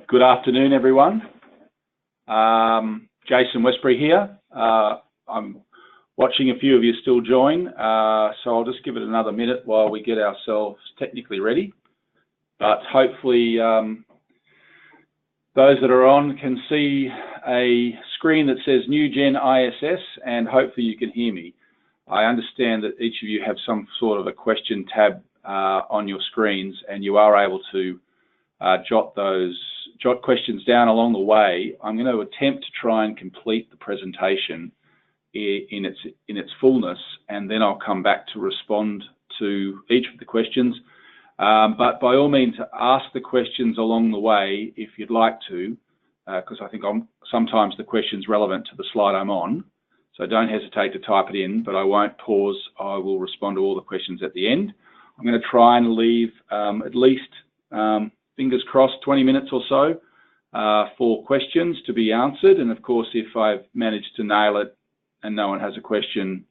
Good afternoon, everyone. Jason Westbury here. I'm watching a few of you still join, so I'll just give it another minute while we get ourselves technically ready. But hopefully those that are on can see a screen that says NewGen ISS, and hopefully you can hear me. I understand that each of you have some sort of a question tab on your screens, and you are able to jot questions down along the way. I'm going to attempt to try and complete the presentation in its fullness, and then I'll come back to respond to each of the questions. But by all means, ask the questions along the way if you'd like to, because I think sometimes the question's relevant to the slide I'm on. So don't hesitate to type it in, but I won't pause. I will respond to all the questions at the end. I'm going to try and leave at least, fingers crossed, 20 minutes or so for questions to be answered. And of course, if I've managed to nail it and no one has a question,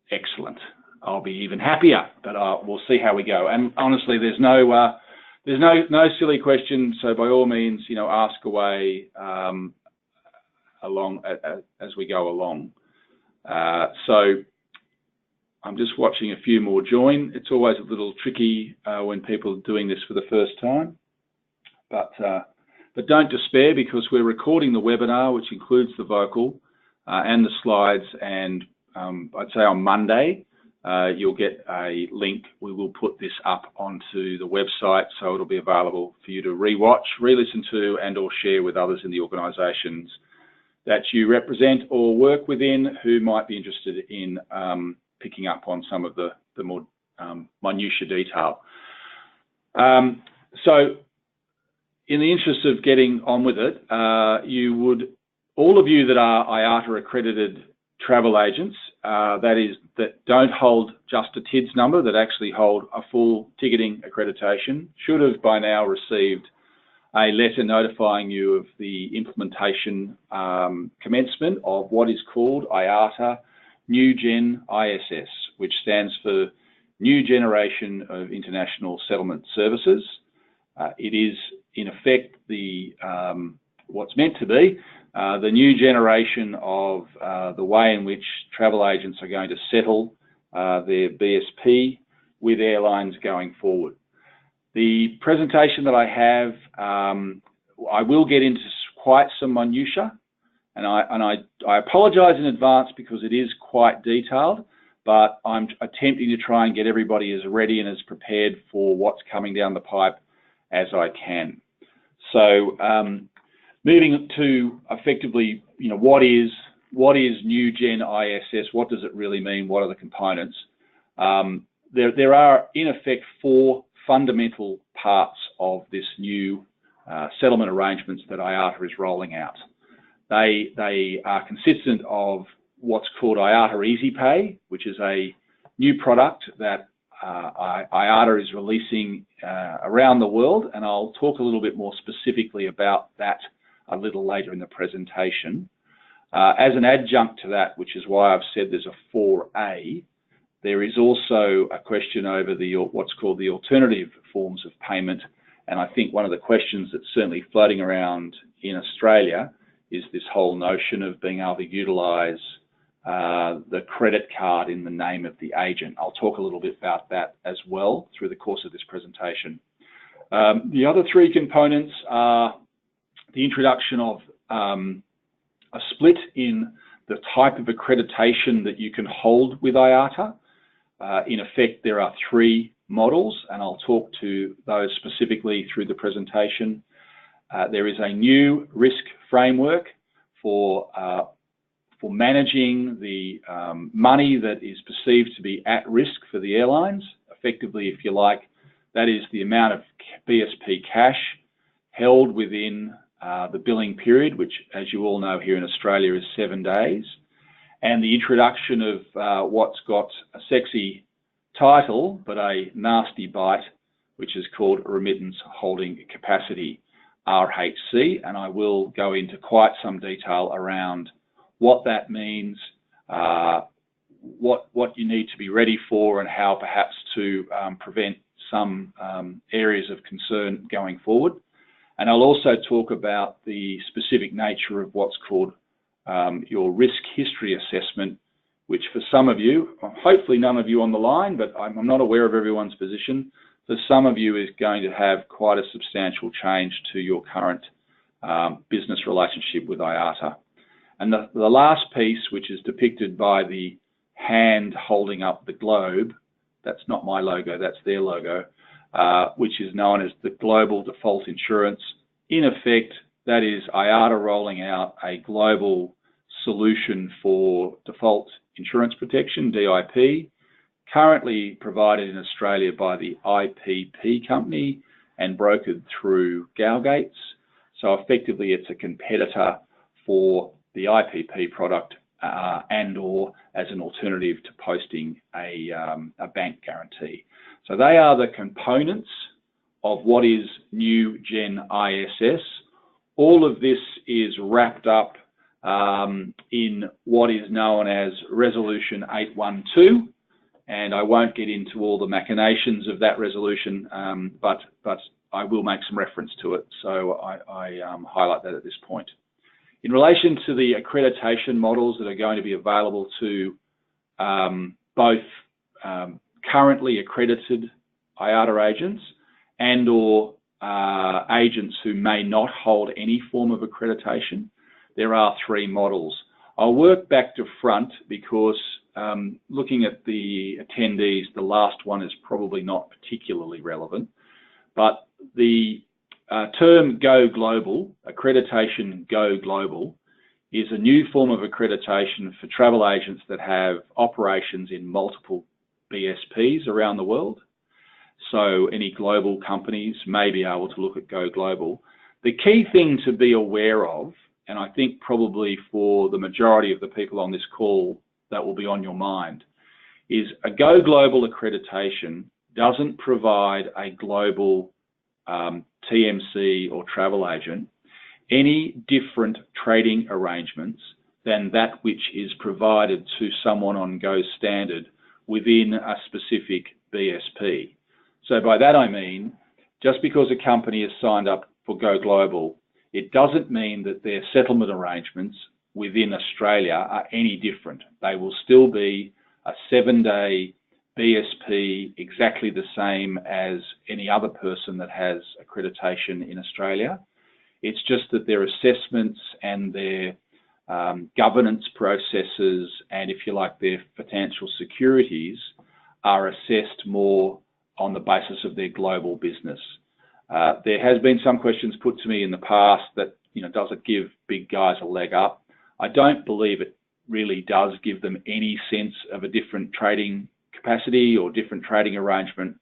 excellent. I'll be even happier, but we'll see how we go. And honestly, there's no silly questions. So by all means, ask away along as we go along. So I'm just watching a few more join. It's always a little tricky when people are doing this for the first time, but don't despair, because we're recording the webinar, which includes the vocal and the slides. And I'd say on Monday, you'll get a link. We will put this up onto the website, so it'll be available for you to re-watch, re-listen to, and or share with others in the organisations that you represent or work within who might be interested in picking up on some of the more minutiae detail. So in the interest of getting on with it, all of you that are IATA accredited travel agents, that don't hold just a TIDS number, that actually hold a full ticketing accreditation, should have by now received a letter notifying you of the implementation commencement of what is called IATA NewGen ISS, which stands for New Generation of International Settlement Services. It is in effect what's meant to be the new generation of the way in which travel agents are going to settle their BSP with airlines going forward. The presentation that I have, I will get into quite some minutiae, and I apologise in advance because it is quite detailed, but I'm attempting to try and get everybody as ready and as prepared for what's coming down the pipe as I can. So moving to effectively, what is NewGen ISS? What does it really mean? What are the components? There are in effect 4 fundamental parts of this new settlement arrangements that IATA is rolling out. They are consistent of what's called IATA Easy Pay, which is a new product that IATA is releasing around the world, and I'll talk a little bit more specifically about that a little later in the presentation. As an adjunct to that, which is why I've said there's a 4A, there is also a question over what's called the alternative forms of payment. And I think one of the questions that's certainly floating around in Australia is this whole notion of being able to utilise the credit card in the name of the agent. I'll talk a little bit about that as well through the course of this presentation. The other 3 components are the introduction of a split in the type of accreditation that you can hold with IATA. In effect, there are 3 models, and I'll talk to those specifically through the presentation. There is a new risk framework for managing the money that is perceived to be at risk for the airlines. Effectively, if you like, that is the amount of BSP cash held within the billing period, which, as you all know here in Australia, is 7 days. And the introduction of what's got a sexy title, but a nasty bite, which is called Remittance Holding Capacity, RHC. And I will go into quite some detail around what that means, what you need to be ready for, and how perhaps to prevent some areas of concern going forward. And I'll also talk about the specific nature of what's called your risk history assessment, which for some of you, hopefully none of you on the line, but I'm not aware of everyone's position, for some of you is going to have quite a substantial change to your current business relationship with IATA. And the last piece, which is depicted by the hand holding up the globe, that's not my logo, that's their logo, which is known as the Global Default Insurance. In effect, that is IATA rolling out a global solution for default insurance protection, DIP, currently provided in Australia by the IPP company and brokered through Gowgates. So effectively, it's a competitor for the IPP product and or as an alternative to posting a bank guarantee. So they are the components of what is NewGen ISS. All of this is wrapped up in what is known as Resolution 812, and I won't get into all the machinations of that resolution, but I will make some reference to it, so I highlight that at this point. In relation to the accreditation models that are going to be available to both currently accredited IATA agents and or agents who may not hold any form of accreditation, there are three models. I'll work back to front because looking at the attendees, the last one is probably not particularly relevant, but the term Go Global, accreditation Go Global, is a new form of accreditation for travel agents that have operations in multiple BSPs around the world. So any global companies may be able to look at Go Global. The key thing to be aware of, and I think probably for the majority of the people on this call that will be on your mind, is a Go Global accreditation doesn't provide a global TMC or travel agent any different trading arrangements than that which is provided to someone on Go Standard within a specific BSP. So by that I mean, just because a company is signed up for Go Global, it doesn't mean that their settlement arrangements within Australia are any different. They will still be a 7-day BSP, exactly the same as any other person that has accreditation in Australia. It's just that their assessments and their governance processes and, if you like, their financial securities are assessed more on the basis of their global business. There has been some questions put to me in the past that, does it give big guys a leg up? I don't believe it really does give them any sense of a different trading capacity or different trading arrangement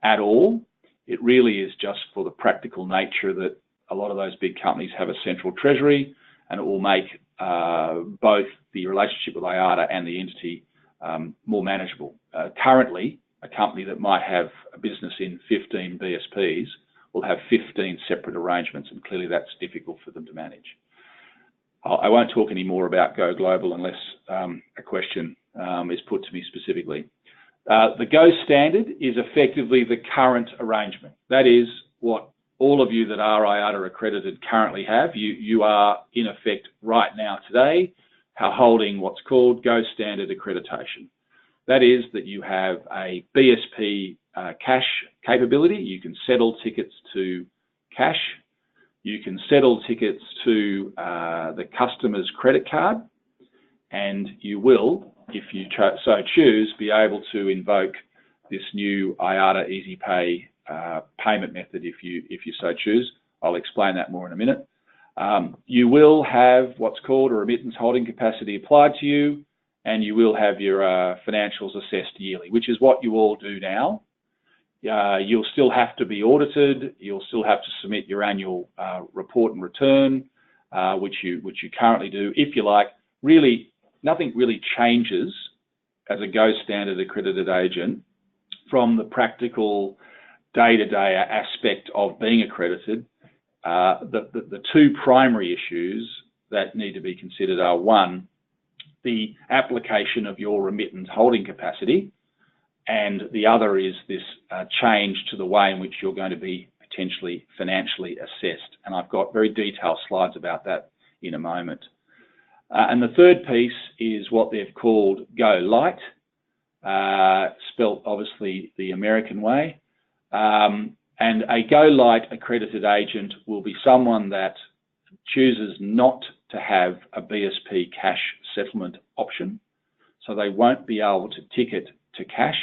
at all. It really is just for the practical nature that a lot of those big companies have a central treasury, and it will make both the relationship with IATA and the entity more manageable. Currently, a company that might have a business in 15 BSPs will have 15 separate arrangements, and clearly that's difficult for them to manage. I won't talk any more about Go Global unless a question is put to me specifically. The Go Standard is effectively the current arrangement. That is what all of you that are IATA accredited currently have. You are, in effect, right now today, holding what's called Go Standard accreditation. That is that you have a BSP cash capability. You can settle tickets to cash. You can settle tickets to the customer's credit card, and you will, if you so choose, be able to invoke this new IATA Easy Pay payment method if you so choose. I'll explain that more in a minute. You will have what's called a remittance holding capacity applied to you, and you will have your financials assessed yearly, which is what you all do now. You'll still have to be audited. You'll still have to submit your annual report and return, which you currently do. If you like, really, nothing really changes as a Go Standard accredited agent from the practical day-to-day aspect of being accredited. The two primary issues that need to be considered are, one, the application of your remittance holding capacity, and the other is this change to the way in which you're going to be potentially financially assessed. And I've got very detailed slides about that in a moment. And the third piece is what they've called Go Light, spelt obviously the American way. And a Go Light accredited agent will be someone that chooses not to have a BSP cash settlement option. So they won't be able to ticket to cash.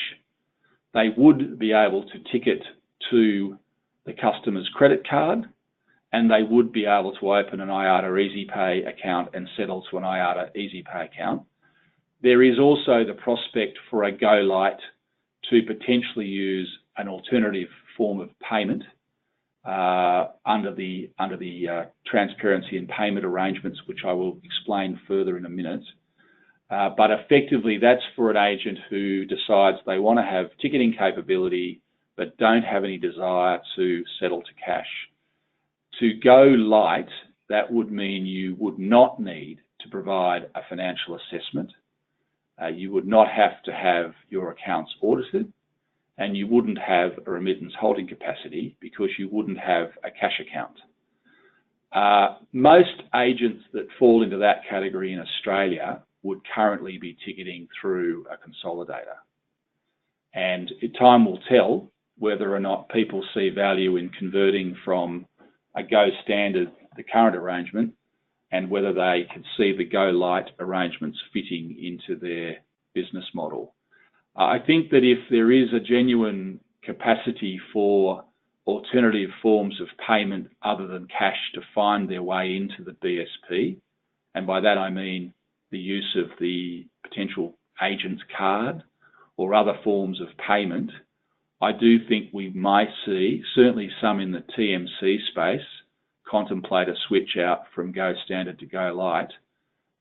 They would be able to ticket to the customer's credit card, and they would be able to open an IATA EasyPay account and settle to an IATA EasyPay account. There is also the prospect for a Go Light to potentially use an alternative form of payment under the transparency and payment arrangements, which I will explain further in a minute. But effectively, that's for an agent who decides they want to have ticketing capability but don't have any desire to settle to cash. To go light, that would mean you would not need to provide a financial assessment. You would not have to have your accounts audited, and you wouldn't have a remittance holding capacity because you wouldn't have a cash account. Most agents that fall into that category in Australia would currently be ticketing through a consolidator. And time will tell whether or not people see value in converting from a Go Standard, the current arrangement, and whether they can see the Go Light arrangements fitting into their business model. I think that if there is a genuine capacity for alternative forms of payment other than cash to find their way into the BSP, and by that I mean the use of the potential agent's card or other forms of payment, I do think we might see, certainly some in the TMC space, contemplate a switch out from Go Standard to Go Light.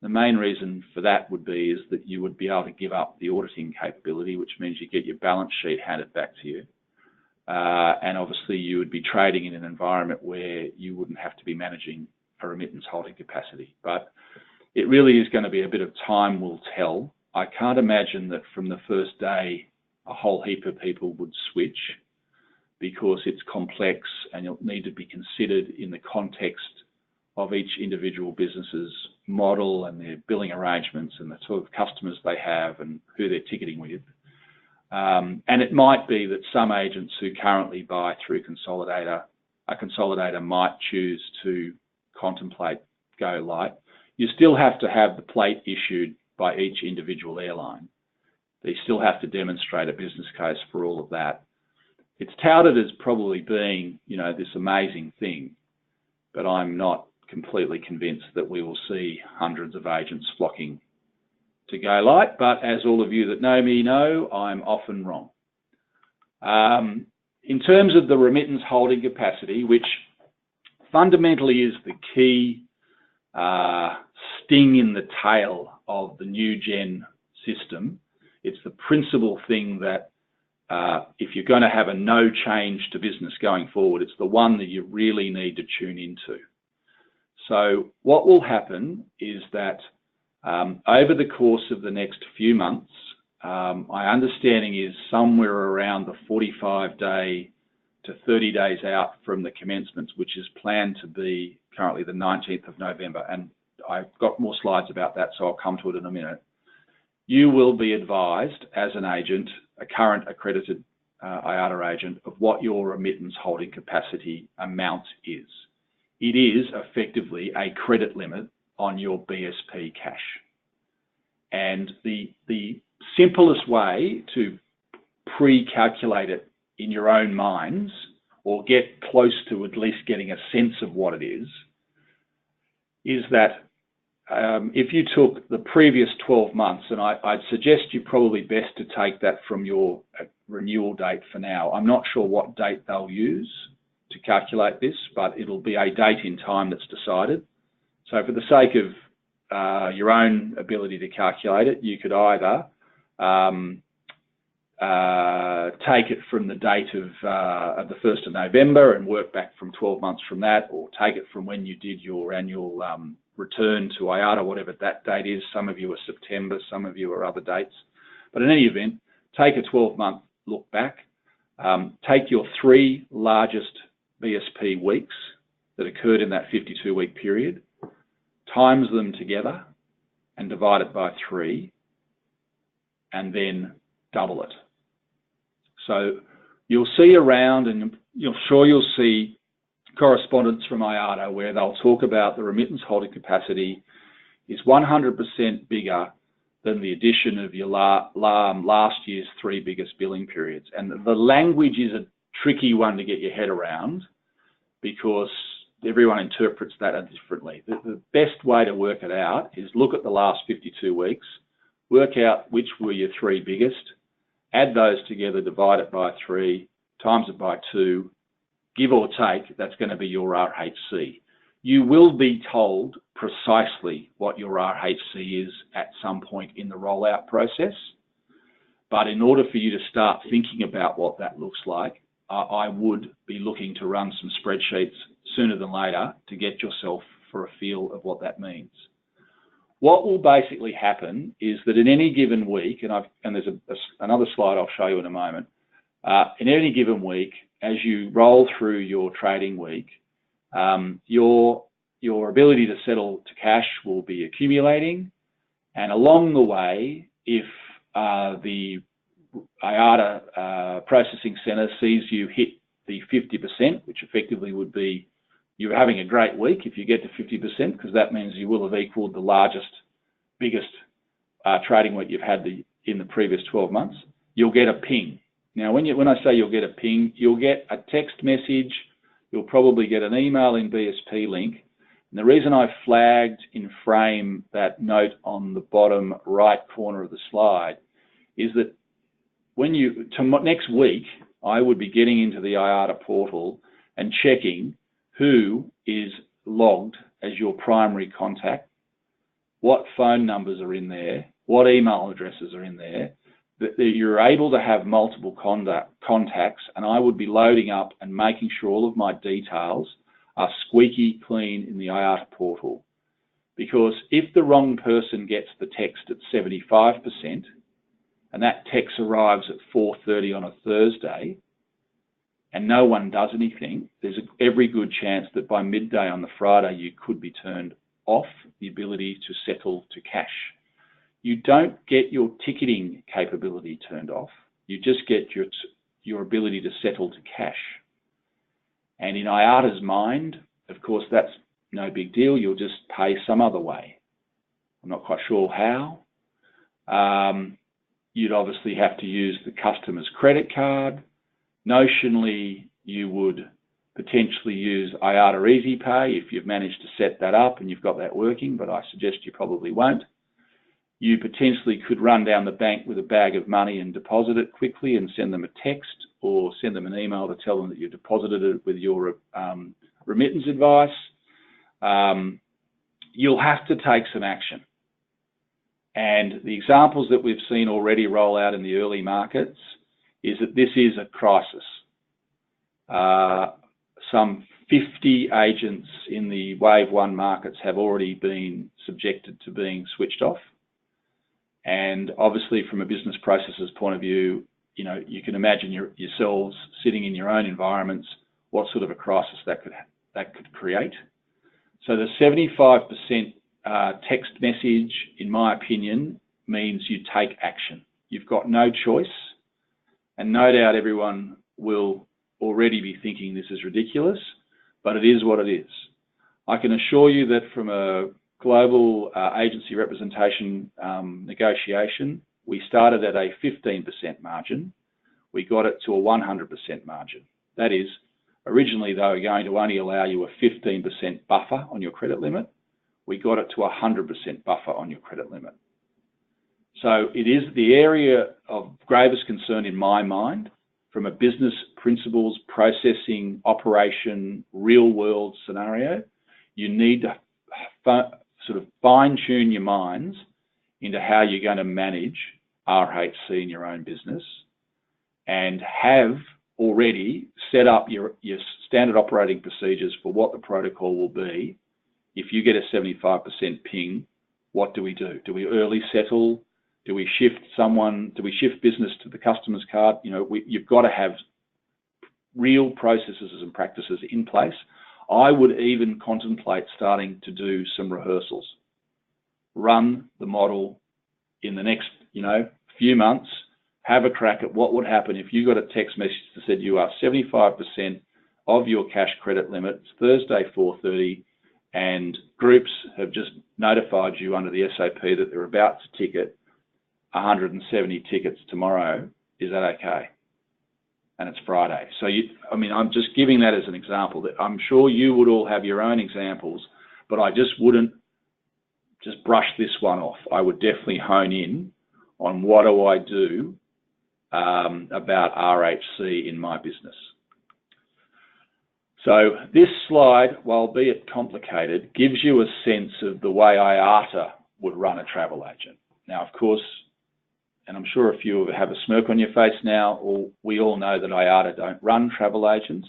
The main reason for that would be is that you would be able to give up the auditing capability, which means you get your balance sheet handed back to you. And obviously you would be trading in an environment where you wouldn't have to be managing a remittance holding capacity. But it really is going to be a bit of time will tell. I can't imagine that from the first day a whole heap of people would switch, because it's complex and it'll need to be considered in the context of each individual business's model and their billing arrangements and the sort of customers they have and who they're ticketing with. And it might be that some agents who currently buy through a consolidator might choose to contemplate Go Light. You still have to have the plate issued by each individual airline. They still have to demonstrate a business case for all of that. It's touted as probably being, you know, this amazing thing, but I'm not completely convinced that we will see hundreds of agents flocking to Go Light. But as all of you that know me know, I'm often wrong. In terms of the remittance holding capacity, which fundamentally is the key sting in the tail of the NewGen system, it's the principal thing that if you're going to have a no change to business going forward, it's the one that you really need to tune into. So what will happen is that over the course of the next few months, my understanding is somewhere around the 45-day to 30 days out from the commencement, which is planned to be currently the 19th of November. And I've got more slides about that, so I'll come to it in a minute. You will be advised as an agent, a current accredited IATA agent, of what your remittance holding capacity amount is. It is effectively a credit limit on your BSP cash. And the simplest way to pre-calculate it in your own minds, or get close to at least getting a sense of what it is that if you took the previous 12 months, and I'd suggest you probably best to take that from your renewal date for now. I'm not sure what date they'll use to calculate this, but it'll be a date in time that's decided. So for the sake of your own ability to calculate it, you could either take it from the date of the 1st of November and work back from 12 months from that, or take it from when you did your annual return to IATA, whatever that date is. Some of you are September, some of you are other dates. But in any event, take a 12-month look back. Take your 3 largest BSP weeks that occurred in that 52-week period, times them together and divide it by 3, and then double it. So you'll see around, and you'll see correspondence from IATA where they'll talk about the remittance holding capacity is 100% bigger than the addition of your last year's 3 biggest billing periods. And the language is a tricky one to get your head around because everyone interprets that differently. The best way to work it out is look at the last 52 weeks, work out which were your 3 biggest, add those together, divide it by 3, times it by 2, give or take, that's going to be your RHC. You will be told precisely what your RHC is at some point in the rollout process. But in order for you to start thinking about what that looks like, I would be looking to run some spreadsheets sooner than later to get yourself for a feel of what that means. What will basically happen is that in any given week, and there's another slide I'll show you in a moment, in any given week, as you roll through your trading week, your ability to settle to cash will be accumulating, and along the way, if the IATA processing centre sees you hit the 50%, which effectively would be you're having a great week if you get to 50%, because that means you will have equaled the biggest trading week you've had in the previous 12 months, you'll get a ping. Now, when I say you'll get a ping, you'll get a text message, you'll probably get an email in BSP link. And the reason I flagged in frame that note on the bottom right corner of the slide is that next week, I would be getting into the IATA portal and checking who is logged as your primary contact, what phone numbers are in there, what email addresses are in there, that you're able to have multiple contacts, and I would be loading up and making sure all of my details are squeaky clean in the IATA portal. Because if the wrong person gets the text at 75%, and that text arrives at 4:30 on a Thursday, and no one does anything, there's every good chance that by midday on the Friday, you could be turned off the ability to settle to cash. You don't get your ticketing capability turned off. You just get your ability to settle to cash. And in IATA's mind, of course, that's no big deal. You'll just pay some other way. I'm not quite sure how. You'd obviously have to use the customer's credit card. Notionally, you would potentially use IATA Easy Pay if you've managed to set that up and you've got that working, but I suggest you probably won't. You potentially could run down the bank with a bag of money and deposit it quickly and send them a text or send them an email to tell them that you deposited it with your remittance advice. You'll have to take some action. And the examples that we've seen already roll out in the early markets is that this is a crisis. Some 50 agents in the Wave 1 markets have already been subjected to being switched off. And obviously from a business processes point of view, you can imagine yourselves sitting in your own environments, what sort of a crisis that could create. So the 75% text message, in my opinion, means you take action. You've got no choice, and no doubt everyone will already be thinking this is ridiculous, but it is what it is. I can assure you that from a global agency representation negotiation, we started at a 15% margin. We got it to a 100% margin. That is, originally they were going to only allow you a 15% buffer on your credit limit. We got it to a 100% buffer on your credit limit. So it is the area of gravest concern in my mind from a business principles, processing, operation, real world scenario. You need to sort of fine-tune your minds into how you're going to manage RHC in your own business and have already set up your standard operating procedures for what the protocol will be. If you get a 75% ping, what do we do? Do we early settle? Do we shift business to the customer's card? You've got to have real processes and practices in place. I would even contemplate starting to do some rehearsals. Run the model in the next, few months. Have a crack at what would happen if you got a text message that said you are 75% of your cash credit limit. It's Thursday 4:30, and groups have just notified you under the SOP that they're about to ticket 170 tickets tomorrow. Is that okay? And it's Friday. So I'm just giving that as an example. That I'm sure you would all have your own examples, but I just wouldn't just brush this one off. I would definitely hone in on what do I do about RHC in my business. So this slide, while albeit complicated, gives you a sense of the way IATA would run a travel agent. Now, of course, and I'm sure a few of you have a smirk on your face now, or we all know that IATA don't run travel agents.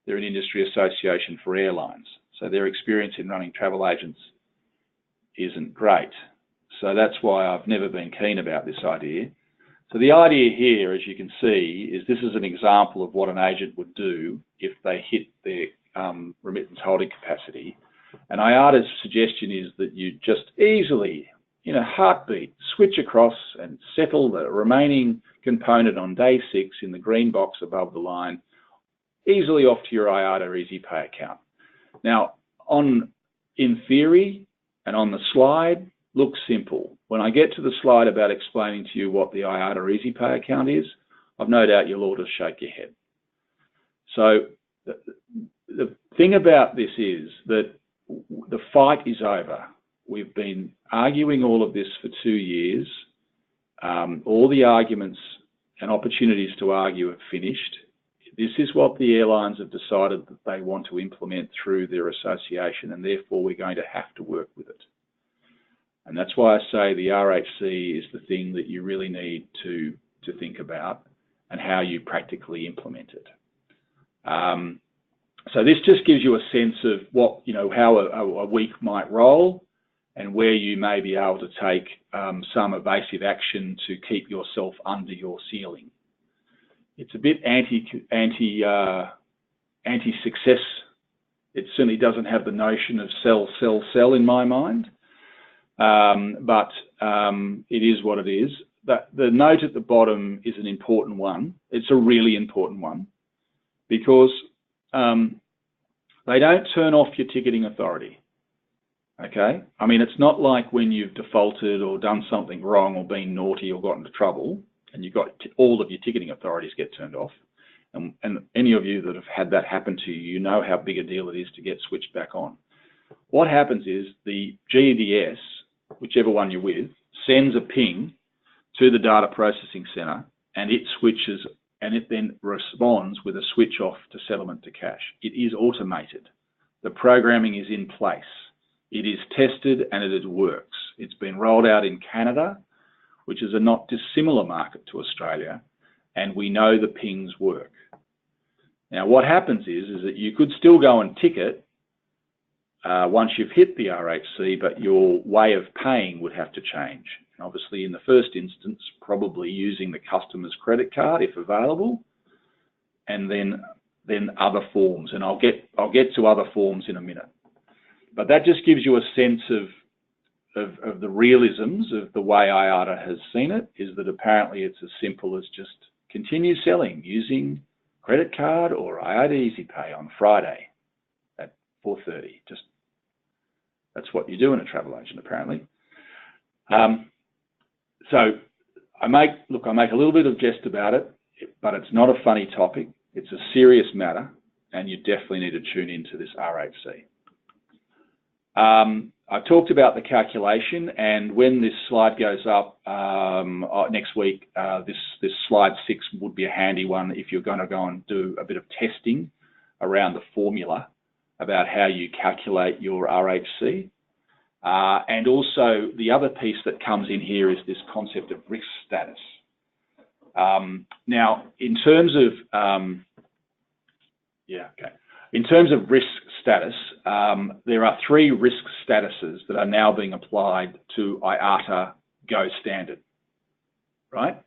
They're an industry association for airlines. So their experience in running travel agents isn't great. So that's why I've never been keen about this idea. So the idea here, as you can see, is this is an example of what an agent would do if they hit their remittance holding capacity. And IATA's suggestion is that you just easily, in a heartbeat, switch across and settle the remaining component on day 6 in the green box above the line, easily off to your IATA EasyPay account. Now, in theory and on the slide, looks simple. When I get to the slide about explaining to you what the IATA EasyPay account is, I've no doubt you'll all just shake your head. So the thing about this is that the fight is over. We've been arguing all of this for 2 years. All the arguments and opportunities to argue have finished. This is what the airlines have decided that they want to implement through their association, and therefore we're going to have to work with it. And that's why I say the RHC is the thing that you really need to think about and how you practically implement it. So this just gives you a sense of what, how a week might roll and where you may be able to take some evasive action to keep yourself under your ceiling. It's a bit anti-success. It certainly doesn't have the notion of sell, sell, sell in my mind. But it is what it is. The note at the bottom is an important one. It's a really important one because they don't turn off your ticketing authority. Okay? I mean, it's not like when you've defaulted or done something wrong or been naughty or got into trouble and you've got all of your ticketing authorities get turned off. And any of you that have had that happen to you, you know how big a deal it is to get switched back on. What happens is the GDS, whichever one you're with, sends a ping to the data processing center and it switches and it then responds with a switch off to settlement to cash. It is automated. The programming is in place. It is tested and it works. It's been rolled out in Canada, which is a not dissimilar market to Australia, and we know the pings work. Now what happens is that you could still go and ticket once you've hit the RHC, but your way of paying would have to change. And obviously, in the first instance, probably using the customer's credit card if available, and then other forms. And I'll get to other forms in a minute. But that just gives you a sense of the realisms of the way IATA has seen it. Is that apparently it's as simple as just continue selling using credit card or IATA EasyPay on Friday at 4:30. That's what you do in a travel agent, apparently. So I make a little bit of jest about it, but it's not a funny topic. It's a serious matter, and you definitely need to tune into this RHC. I talked about the calculation, and when this slide goes up next week, this slide 6 would be a handy one if you're going to go and do a bit of testing around the formula about how you calculate your RHC. And also the other piece that comes in here is this concept of risk status. Now, in terms of in terms of risk status, there are 3 risk statuses that are now being applied to IATA Go Standard, right?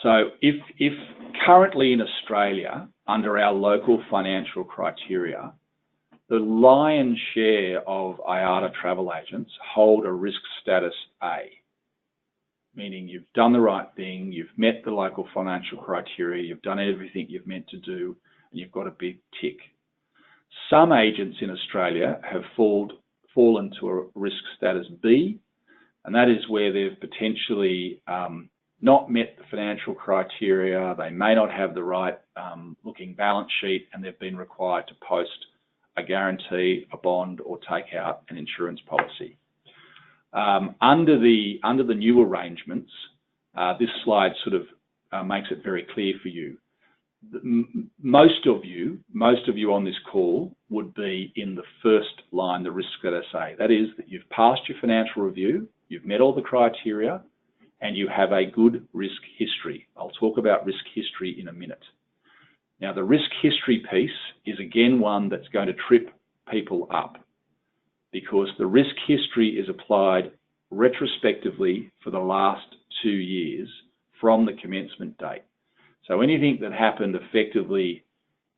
So if currently in Australia, under our local financial criteria, the lion's share of IATA travel agents hold a risk status A, meaning you've done the right thing, you've met the local financial criteria, you've done everything you've meant to do, and you've got a big tick. Some agents in Australia have fallen to a risk status B, and that is where they've potentially not met the financial criteria, they may not have the right looking balance sheet, and they've been required to post a guarantee, a bond, or take out an insurance policy. Under the new arrangements, this slide sort of makes it very clear for you. Most of you on this call would be in the first line, the risk status A. That is that you've passed your financial review, you've met all the criteria, and you have a good risk history. I'll talk about risk history in a minute. Now, the risk history piece is again one that's going to trip people up, because the risk history is applied retrospectively for the last 2 years from the commencement date. So anything that happened effectively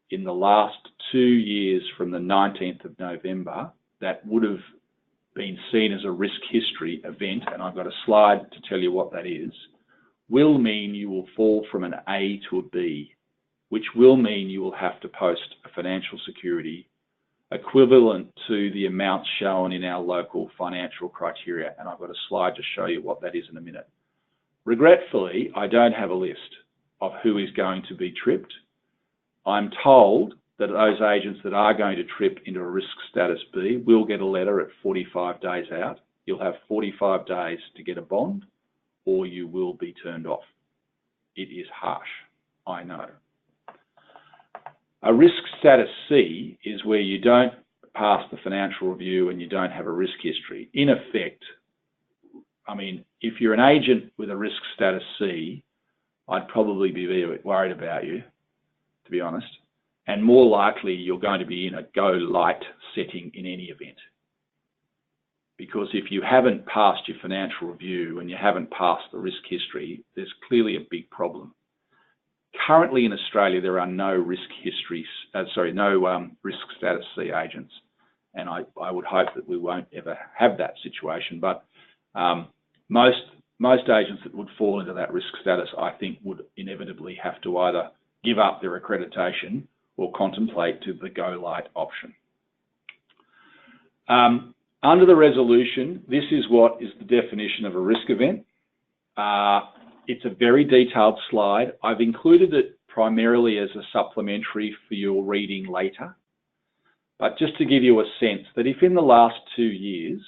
in the last 2 years from the 19th of November that would have been seen as a risk history event, and I've got a slide to tell you what that is, will mean you will fall from an A to a B, which will mean you will have to post a financial security equivalent to the amounts shown in our local financial criteria, and I've got a slide to show you what that is in a minute. Regretfully, I don't have a list of who is going to be tripped. I'm told that those agents that are going to trip into a risk status B will get a letter at 45 days out. You'll have 45 days to get a bond, or you will be turned off. It is harsh, I know. A risk status C is where you don't pass the financial review and you don't have a risk history. In effect, I mean, if you're an agent with a risk status C, I'd probably be a bit worried about you, to be honest. And more likely, you're going to be in a go light setting in any event. Because if you haven't passed your financial review and you haven't passed the risk history, there's clearly a big problem. Currently in Australia, there are no risk status C agents, and I would hope that we won't ever have that situation. But most agents that would fall into that risk status, I think, would inevitably have to either give up their accreditation or contemplate to the go light option. Under the resolution, this is what is the definition of a risk event. It's a very detailed slide. I've included it primarily as a supplementary for your reading later. But just to give you a sense that if in the last 2 years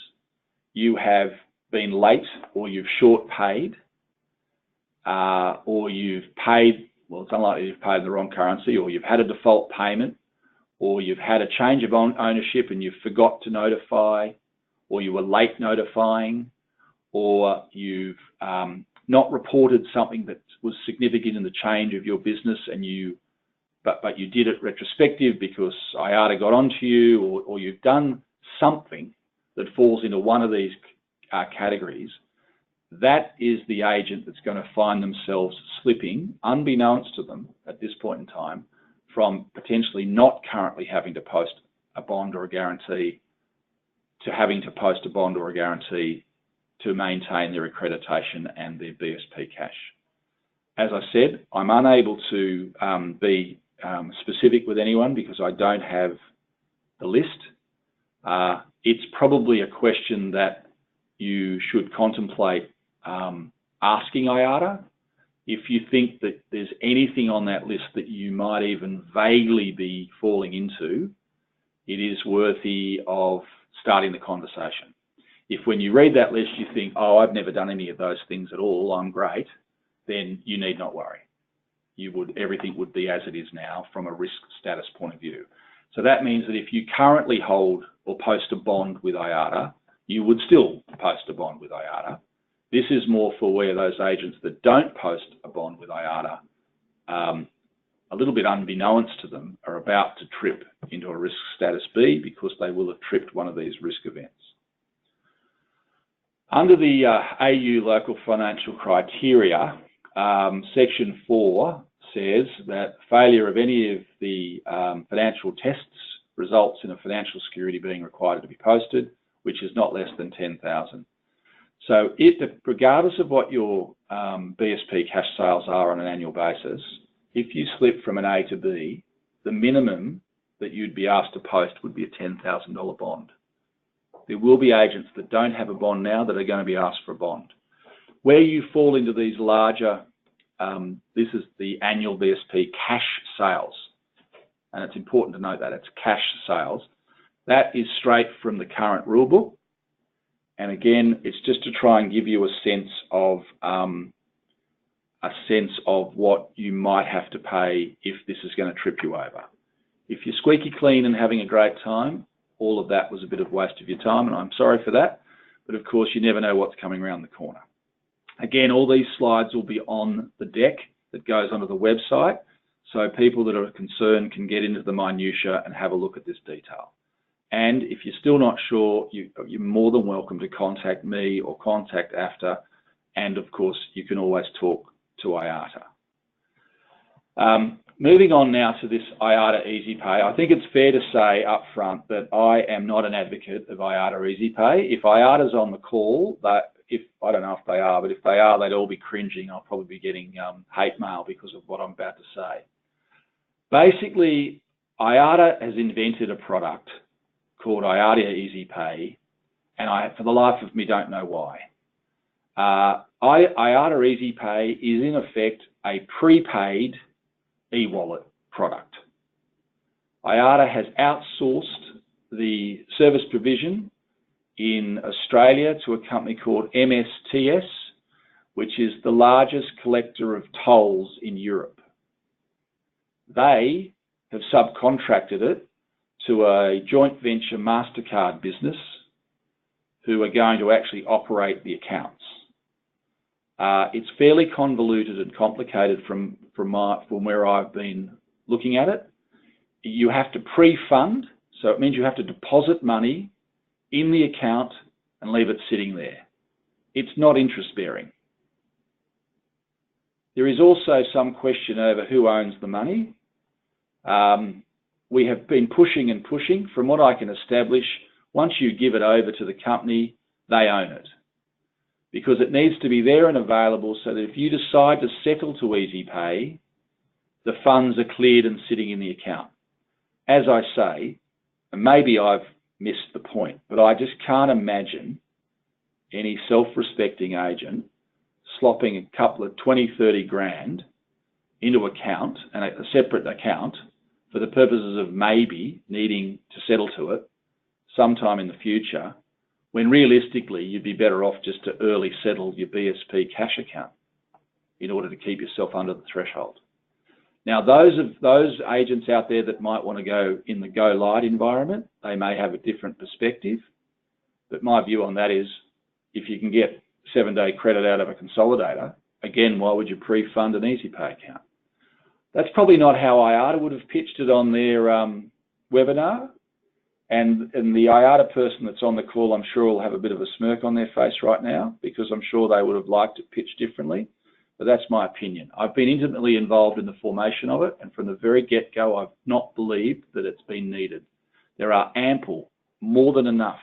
you have been late, or you've short paid, or you've paid, well, it's unlikely you've paid in the wrong currency, or you've had a default payment, or you've had a change of ownership and you forgot to notify, or you were late notifying, or you've not reported something that was significant in the change of your business, and but you did it retrospective because IATA got onto you, or you've done something that falls into one of these categories, that is the agent that's going to find themselves slipping, unbeknownst to them at this point in time, from potentially not currently having to post a bond or a guarantee to having to post a bond or a guarantee to maintain their accreditation and their BSP cash. As I said, I'm unable to be specific with anyone because I don't have the list. It's probably a question that you should contemplate asking IATA. If you think that there's anything on that list that you might even vaguely be falling into, it is worthy of starting the conversation. If when you read that list you think, oh, I've never done any of those things at all, I'm great, then you need not worry. Everything would be as it is now from a risk status point of view. So that means that if you currently hold or post a bond with IATA, you would still post a bond with IATA. This is more for where those agents that don't post a bond with IATA, a little bit unbeknownst to them, are about to trip into a risk status B because they will have tripped one of these risk events. Under the AU local financial criteria, Section 4 says that failure of any of the financial tests results in a financial security being required to be posted, which is not less than 10,000. So regardless of what your BSP cash sales are on an annual basis, if you slip from an A to B, the minimum that you'd be asked to post would be a $10,000 bond. There will be agents that don't have a bond now that are going to be asked for a bond. Where you fall into these larger, this is the annual BSP cash sales, and it's important to note that it's cash sales. That is straight from the current rule book. And again, it's just to try and give you a sense of what you might have to pay if this is going to trip you over. If you're squeaky clean and having a great time, all of that was a bit of a waste of your time, and I'm sorry for that. But of course, you never know what's coming around the corner. Again, all these slides will be on the deck that goes onto the website, so people that are concerned can get into the minutiae and have a look at this detail. And if you're still not sure, you're more than welcome to contact me or contact AFTA, and of course, you can always talk to IATA. Moving on now to this IATA Easy Pay, I think it's fair to say up front that I am not an advocate of IATA Easy Pay. If IATA's on the call, I don't know if they are, but if they are, they'd all be cringing. I'll probably be getting hate mail because of what I'm about to say. Basically, IATA has invented a product called IATA Easy Pay, and I, for the life of me, don't know why. IATA Easy Pay is in effect a prepaid e-wallet product. IATA has outsourced the service provision in Australia to a company called MSTS, which is the largest collector of tolls in Europe. They have subcontracted it to a joint venture MasterCard business who are going to actually operate the accounts. It's fairly convoluted and complicated from where I've been looking at it. You have to pre-fund, so it means you have to deposit money in the account and leave it sitting there. It's not interest-bearing. There is also some question over who owns the money. We have been pushing and pushing. From what I can establish, once you give it over to the company, they own it, because it needs to be there and available so that if you decide to settle to Easy Pay, the funds are cleared and sitting in the account. As I say, and maybe I've missed the point, but I just can't imagine any self-respecting agent slopping a couple of 20, 30 grand into account, and a separate account, for the purposes of maybe needing to settle to it sometime in the future, when realistically you'd be better off just to early settle your BSP cash account in order to keep yourself under the threshold. Now, those agents out there that might want to go in the go light environment, they may have a different perspective, but my view on that is, if you can get 7-day credit out of a consolidator, again, why would you pre-fund an Easy Pay account? That's probably not how IATA would have pitched it on their webinar. And the IATA person that's on the call, I'm sure, will have a bit of a smirk on their face right now, because I'm sure they would have liked it pitched differently. But that's my opinion. I've been intimately involved in the formation of it, and from the very get-go, I've not believed that it's been needed. There are ample, more than enough,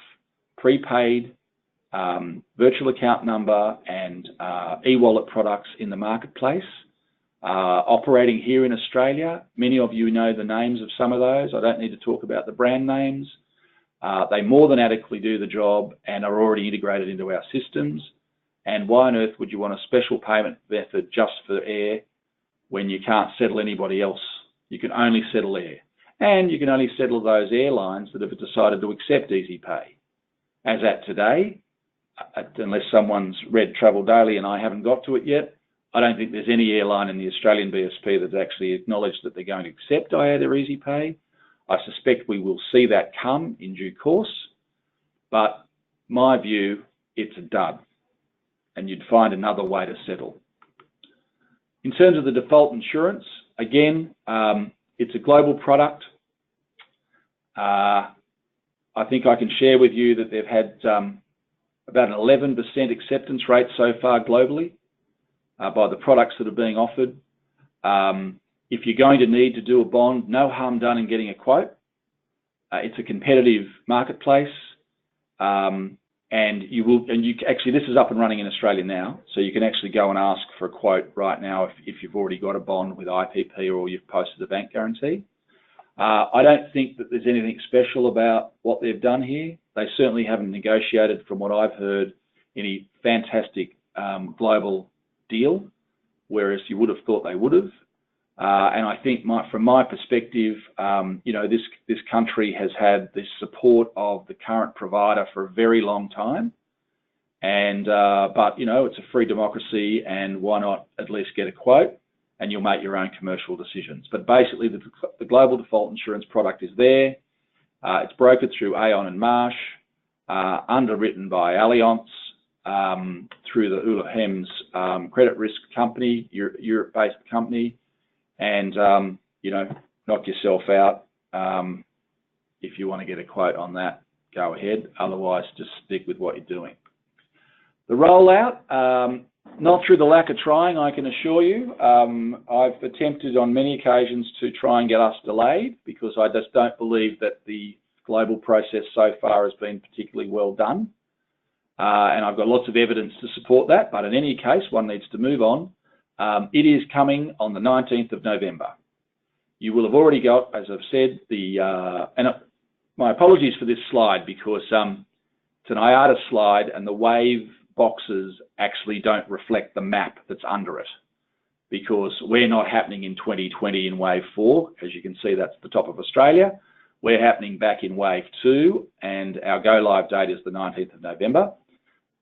prepaid virtual account number and e-wallet products in the marketplace, operating here in Australia. Many of you know the names of some of those. I don't need to talk about the brand names. They more than adequately do the job and are already integrated into our systems. And why on earth would you want a special payment method just for air when you can't settle anybody else? You can only settle air. And you can only settle those airlines that have decided to accept Easy Pay. As at today, unless someone's read Travel Daily and I haven't got to it yet, I don't think there's any airline in the Australian BSP that's actually acknowledged that they're going to accept IATA Easy Pay. I suspect we will see that come in due course, but my view, it's a dud, and you'd find another way to settle. In terms of the default insurance, again, it's a global product. I think I can share with you that they've had about an 11% acceptance rate so far globally by the products that are being offered. If you're going to need to do a bond, no harm done in getting a quote. It's a competitive marketplace, and actually, this is up and running in Australia now, so you can actually go and ask for a quote right now if you've already got a bond with IPP or you've posted a bank guarantee. I don't think that there's anything special about what they've done here. They certainly haven't negotiated, from what I've heard, any fantastic global deal, whereas you would have thought they would have. And I think from my perspective, this country has had the support of the current provider for a very long time. And but it's a free democracy, and why not at least get a quote, and you'll make your own commercial decisions. But basically, the global default insurance product is there. It's brokered through Aon and Marsh, underwritten by Allianz, through the Ula Hems credit risk company, Europe-based company. And, knock yourself out. If you want to get a quote on that, go ahead. Otherwise, just stick with what you're doing. The rollout, not through the lack of trying, I can assure you. I've attempted on many occasions to try and get us delayed, because I just don't believe that the global process so far has been particularly well done. And I've got lots of evidence to support that, but in any case, one needs to move on. It is coming on the 19th of November. You will have already got, as I've said, my apologies for this slide, because it's an IATA slide, and the wave boxes actually don't reflect the map that's under it, because we're not happening in 2020 in wave 4. As you can see, that's the top of Australia. We're happening back in wave 2, and our go live date is the 19th of November.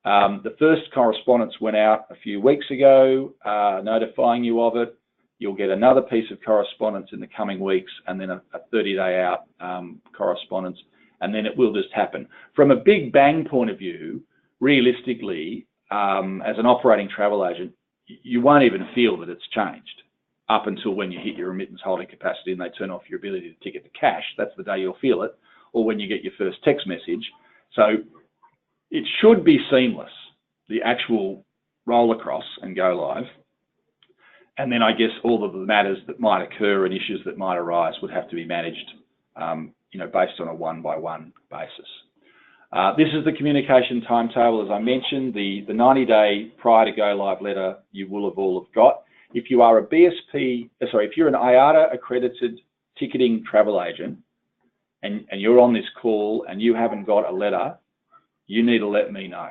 The first correspondence went out a few weeks ago, notifying you of it. You'll get another piece of correspondence in the coming weeks, and then a 30-day out correspondence, and then it will just happen. From a big bang point of view, realistically, as an operating travel agent, you won't even feel that it's changed up until when you hit your remittance holding capacity and they turn off your ability to ticket to cash. That's the day you'll feel it, or when you get your first text message. So it should be seamless, the actual roll across and go live. And then I guess all of the matters that might occur and issues that might arise would have to be managed, based on a one-by-one basis. This is the communication timetable, as I mentioned. The 90-day prior to go live letter you will have all have got. If you are if you're an IATA accredited ticketing travel agent, and you're on this call and you haven't got a letter, you need to let me know,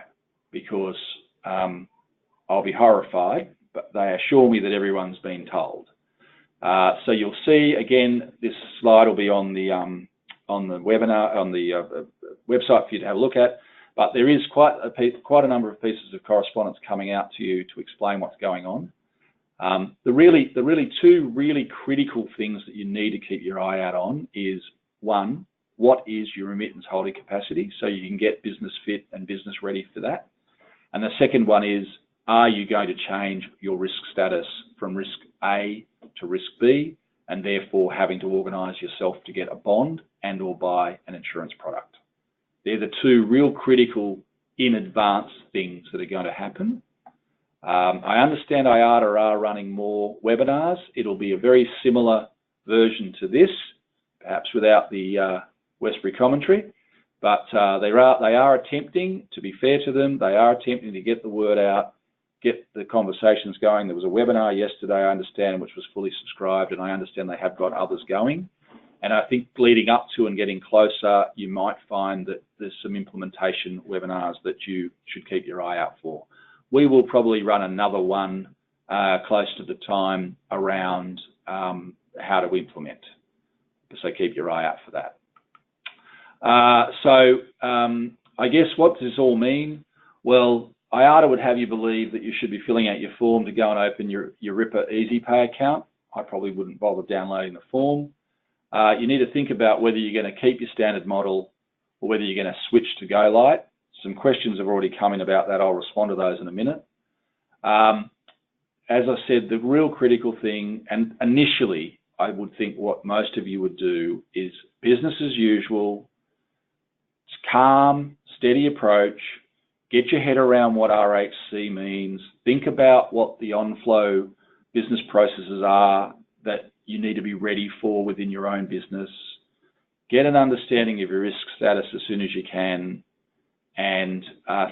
because I'll be horrified, but they assure me that everyone's been told. So you'll see, again, this slide will be on the webinar, on the website for you to have a look at, but there is quite a number of pieces of correspondence coming out to you to explain what's going on. The two really critical things that you need to keep your eye out on is, one, what is your remittance holding capacity, so you can get business fit and business ready for that. And the second one is, are you going to change your risk status from risk A to risk B, and therefore having to organise yourself to get a bond and or buy an insurance product? They're the two real critical in advance things that are going to happen. I understand IATA are running more webinars. It'll be a very similar version to this, perhaps without the Westbury commentary, but they are attempting, to be fair to them, they are attempting to get the word out, get the conversations going. There was a webinar yesterday, I understand, which was fully subscribed, and I understand they have got others going. And I think leading up to and getting closer, you might find that there's some implementation webinars that you should keep your eye out for. We will probably run another one close to the time around how to implement. So keep your eye out for that. I guess what does this all mean? Well, IATA would have you believe that you should be filling out your form to go and open your Ripper EasyPay account. I probably wouldn't bother downloading the form. You need to think about whether you're going to keep your standard model or whether you're going to switch to Go Light. Some questions have already come in about that. I'll respond to those in a minute. As I said, the real critical thing, and initially I would think what most of you would do, is business as usual. It's calm, steady approach. Get your head around what RHC means. Think about what the on-flow business processes are that you need to be ready for within your own business. Get an understanding of your risk status as soon as you can, and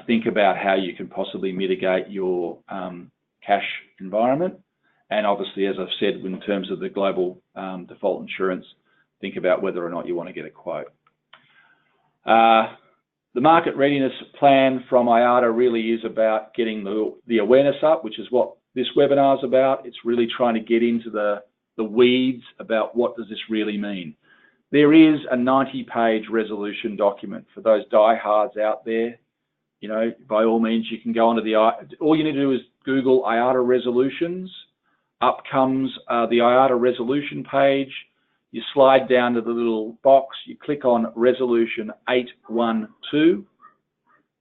think about how you can possibly mitigate your cash environment. And obviously, as I've said, in terms of the global default insurance, think about whether or not you want to get a quote. The market readiness plan from IATA really is about getting the awareness up, which is what this webinar is about. It's really trying to get into the weeds about what does this really mean. There is a 90-page resolution document for those diehards out there. You know, by all means, you can go onto all you need to do is Google IATA resolutions. Up comes the IATA resolution page. You slide down to the little box, you click on resolution 812,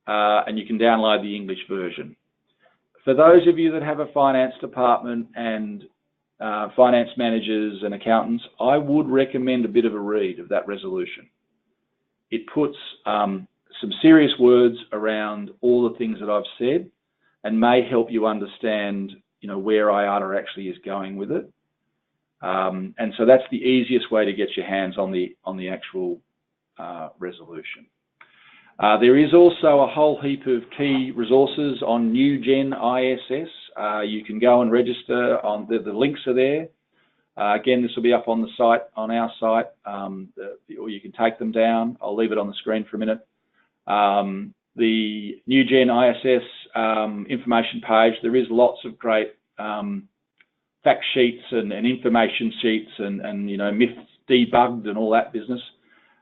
and you can download the English version. For those of you that have a finance department and finance managers and accountants, I would recommend a bit of a read of that resolution. It puts some serious words around all the things that I've said and may help you understand, you know, where IATA actually is going with it. And so that's the easiest way to get your hands on the actual resolution. There is also a whole heap of key resources on NewGen ISS. You can go and register on the links are there. Again, this will be up on the site, on our site, or you can take them down. I'll leave it on the screen for a minute. The NewGen ISS information page, there is lots of great fact sheets and information sheets and you know, myths debugged and all that business.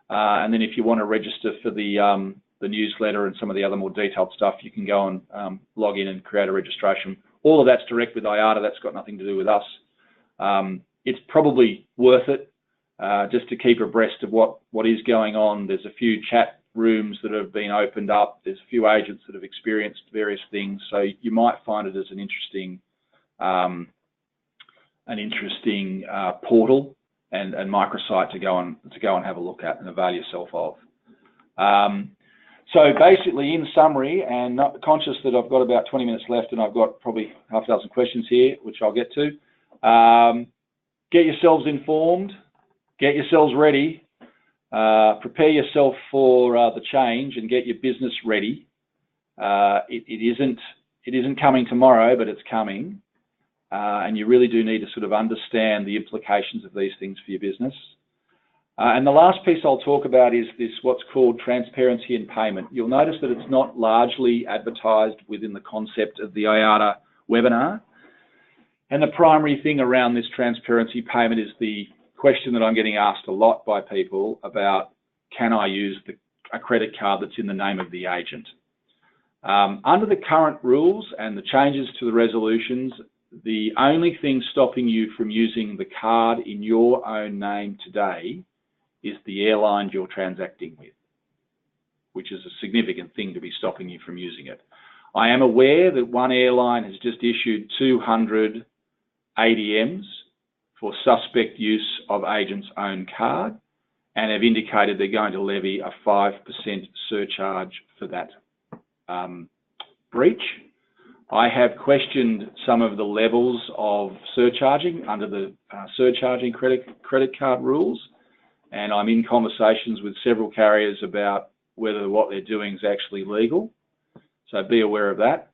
And then if you want to register for the newsletter and some of the other more detailed stuff, you can go and log in and create a registration. All of that's direct with IATA. That's got nothing to do with us. It's probably worth it just to keep abreast of what is going on. There's a few chat rooms that have been opened up. There's a few agents that have experienced various things. So you might find it as an interesting portal and microsite to go and have a look at and avail yourself of. So basically, in summary, and not conscious that I've got about 20 minutes left and I've got probably half a dozen questions here, which I'll get to. Get yourselves informed, get yourselves ready, prepare yourself for the change and get your business ready. It isn't coming tomorrow, but it's coming. And you really do need to sort of understand the implications of these things for your business. And the last piece I'll talk about is this, what's called transparency in payment. You'll notice that it's not largely advertised within the concept of the IATA webinar. And the primary thing around this transparency payment is the question that I'm getting asked a lot by people about, can I use a credit card that's in the name of the agent? Under the current rules and the changes to the resolutions, the only thing stopping you from using the card in your own name today is the airline you're transacting with, which is a significant thing to be stopping you from using it. I am aware that one airline has just issued 200 ADMs for suspect use of agent's own card and have indicated they're going to levy a 5% surcharge for that breach. I have questioned some of the levels of surcharging under the surcharging credit card rules, and I'm in conversations with several carriers about whether what they're doing is actually legal. So be aware of that.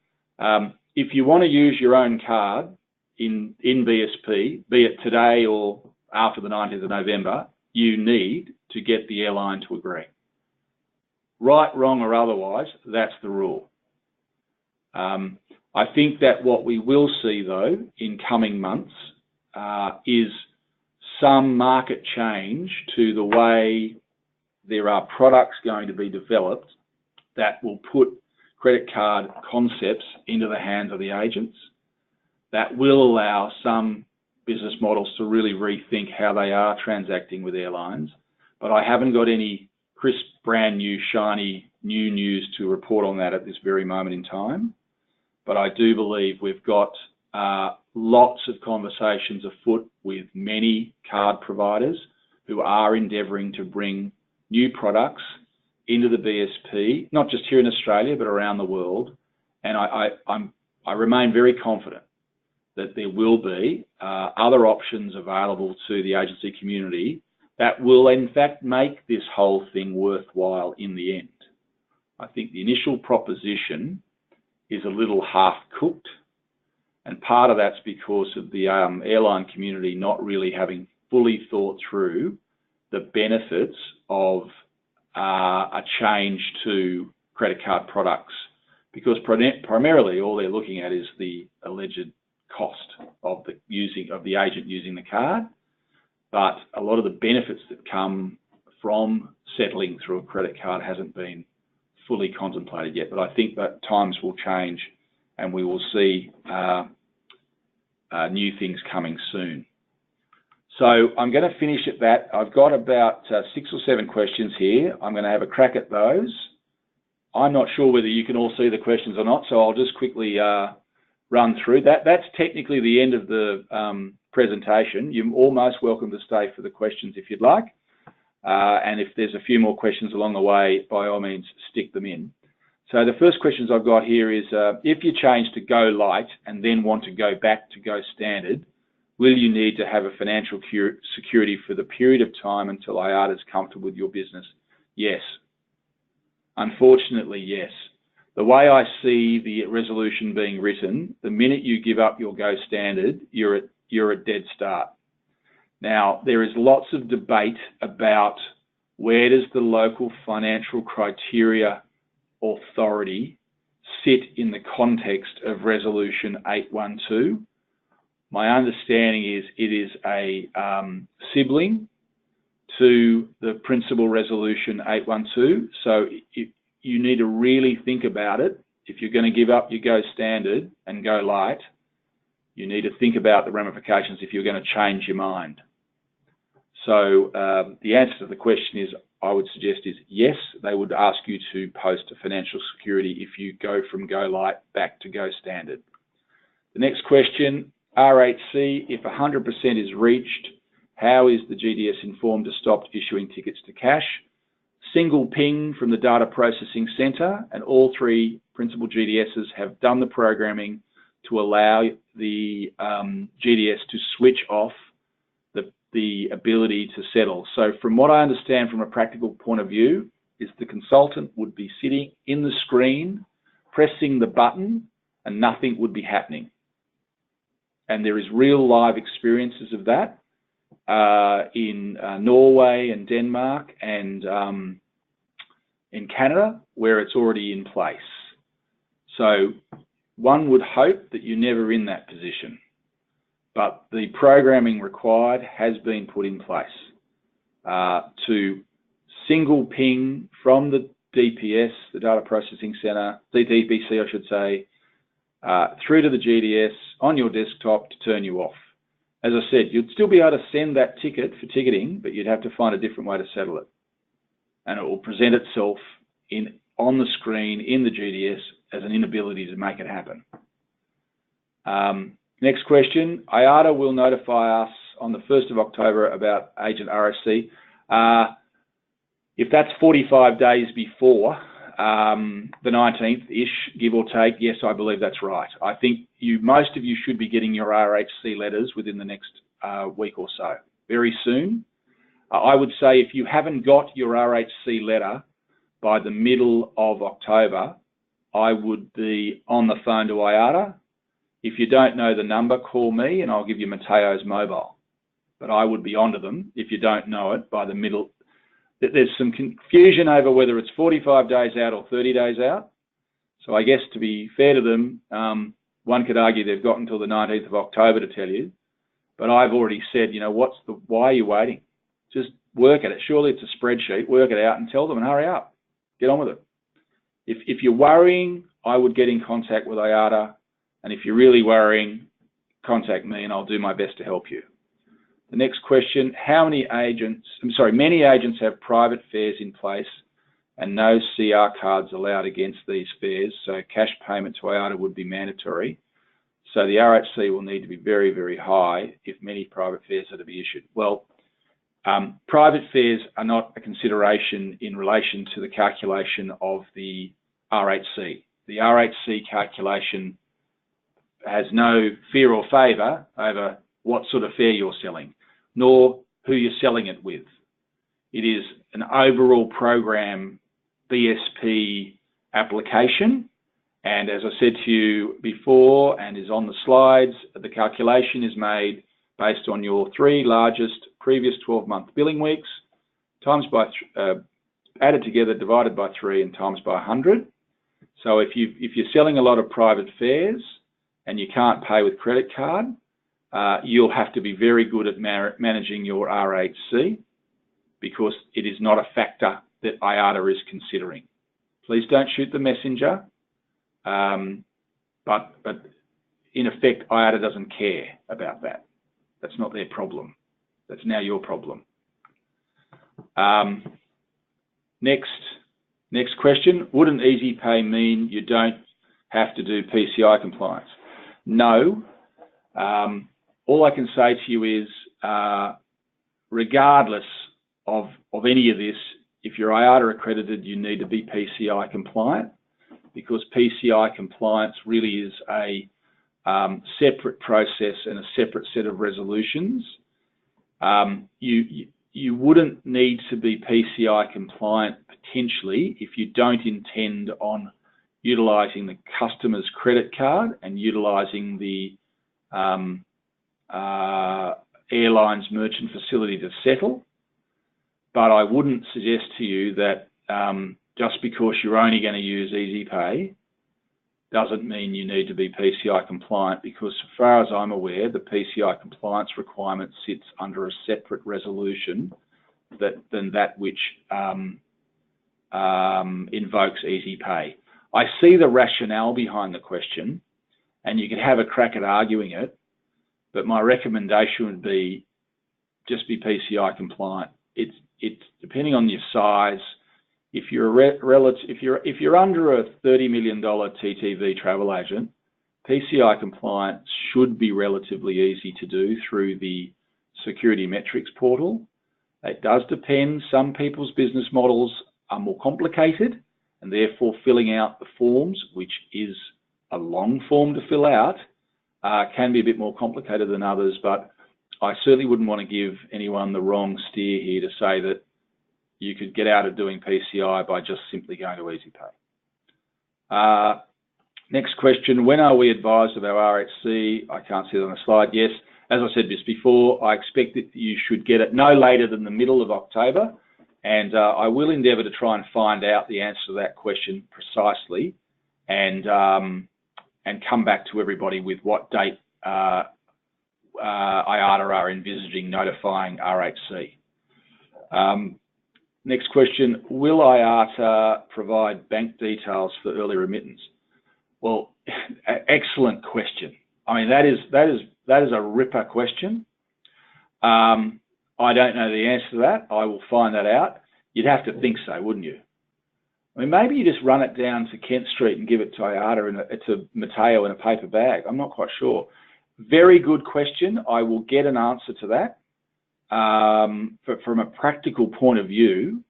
If you want to use your own card in BSP, be it today or after the 19th of November, you need to get the airline to agree. Right, wrong, or otherwise, that's the rule. I think that what we will see, though, in coming months is some market change to the way there are products going to be developed that will put credit card concepts into the hands of the agents. That will allow some business models to really rethink how they are transacting with airlines. But I haven't got any crisp, brand new, shiny, new news to report on that at this very moment in time. But I do believe we've got lots of conversations afoot with many card providers who are endeavouring to bring new products into the BSP, not just here in Australia, but around the world. And I remain very confident that there will be other options available to the agency community that will in fact make this whole thing worthwhile in the end. I think the initial proposition is a little half-cooked, and part of that's because of the airline community not really having fully thought through the benefits of a change to credit card products, because primarily all they're looking at is the alleged cost of the agent using the card, but a lot of the benefits that come from settling through a credit card hasn't been fully contemplated yet. But I think that times will change and we will see new things coming soon. So I'm going to finish at that. I've got about 6 or 7 questions here. I'm going to have a crack at those. I'm not sure whether you can all see the questions or not, so I'll just quickly run through that. That's technically the end of the presentation. You're all most welcome to stay for the questions if you'd like. And if there's a few more questions along the way, by all means, stick them in. So the first questions I've got here is, if you change to Go Light and then want to go back to Go Standard, will you need to have a financial security for the period of time until IATA is comfortable with your business? Yes. Unfortunately, yes. The way I see the resolution being written, the minute you give up your Go Standard, you're a dead start. Now, there is lots of debate about where does the local financial criteria authority sit in the context of Resolution 812. My understanding is it is a sibling to the Principal Resolution 812. So you need to really think about it. If you're going to give up your Go Standard and Go Light, you need to think about the ramifications if you're going to change your mind. So the answer to the question is, I would suggest is yes, they would ask you to post a financial security if you go from Go Light back to Go Standard. The next question, R8C, if 100% is reached, how is the GDS informed to stop issuing tickets to cash? Single ping from the data processing center, and all 3 principal GDSs have done the programming to allow the GDS to switch off the ability to settle. So from what I understand from a practical point of view, is the consultant would be sitting in the screen, pressing the button, and nothing would be happening. And there is real live experiences of that in Norway and Denmark and in Canada, where it's already in place. So one would hope that you're never in that position, but the programming required has been put in place to single ping from the DPS, the Data Processing Center, the DPC I should say, through to the GDS on your desktop to turn you off. As I said, you'd still be able to send that ticket for ticketing, but you'd have to find a different way to settle it. And it will present itself on the screen in the GDS as an inability to make it happen. Next question, IATA will notify us on the 1st of October about Agent RSC. If that's 45 days before the 19th-ish, give or take, yes, I believe that's right. I think most of you should be getting your RHC letters within the next week or so, very soon. I would say if you haven't got your RHC letter by the middle of October, I would be on the phone to IATA. If you don't know the number, call me and I'll give you Mateo's mobile. But I would be onto them if you don't know it by the middle. There's some confusion over whether it's 45 days out or 30 days out. So I guess to be fair to them, one could argue they've got until the 19th of October to tell you. But I've already said, you know, why are you waiting? Just work at it. Surely it's a spreadsheet. Work it out and tell them and hurry up. Get on with it. If you're worrying, I would get in contact with IATA. And if you're really worrying, contact me and I'll do my best to help you. The next question, many agents have private fares in place and no CR cards allowed against these fares, so cash payment to IATA would be mandatory. So the RHC will need to be very, very high if many private fares are to be issued. Well, private fares are not a consideration in relation to the calculation of the RHC. The RHC calculation has no fear or favour over what sort of fare you're selling, nor who you're selling it with. It is an overall program BSP application, and as I said to you before and is on the slides, the calculation is made based on your 3 largest previous 12-month billing weeks, times by added together, divided by 3, and times by 100. So if you're selling a lot of private fares and you can't pay with credit card, you'll have to be very good at managing your RHC, because it is not a factor that IATA is considering. Please don't shoot the messenger, but in effect, IATA doesn't care about that. That's not their problem. That's now your problem. Next question, wouldn't Easy Pay mean you don't have to do PCI compliance? No. All I can say to you is, regardless of any of this, if you're IATA accredited, you need to be PCI compliant, because PCI compliance really is a separate process and a separate set of resolutions. You wouldn't need to be PCI compliant potentially if you don't intend on utilising the customer's credit card and utilising the airline's merchant facility to settle. But I wouldn't suggest to you that just because you're only going to use Easy Pay doesn't mean you need to be PCI compliant, because as far as I'm aware, the PCI compliance requirement sits under a separate resolution than that which invokes Easy Pay. I see the rationale behind the question, and you could have a crack at arguing it, but my recommendation would be just be PCI compliant. It's depending on your size. If you're under a $30 million TTV travel agent, PCI compliance should be relatively easy to do through the security metrics portal. It does depend. Some people's business models are more complicated, and therefore filling out the forms, which is a long form to fill out, can be a bit more complicated than others. But I certainly wouldn't want to give anyone the wrong steer here to say that you could get out of doing PCI by just simply going to Easy Pay. Next question, when are we advised of our RHC? I can't see it on the slide. Yes, as I said just before, I expect that you should get it no later than the middle of October, and I will endeavour to try and find out the answer to that question precisely, and come back to everybody with what date IATA are envisaging notifying RHC. Next question, will IATA provide bank details for early remittance? Well, excellent question. I mean, that is a ripper question. I don't know the answer to that. I will find that out. You'd have to think so, wouldn't you? I mean, maybe you just run it down to Kent Street and give it to IATA to Matteo in a paper bag. I'm not quite sure. Very good question. I will get an answer to that. From a practical point of view,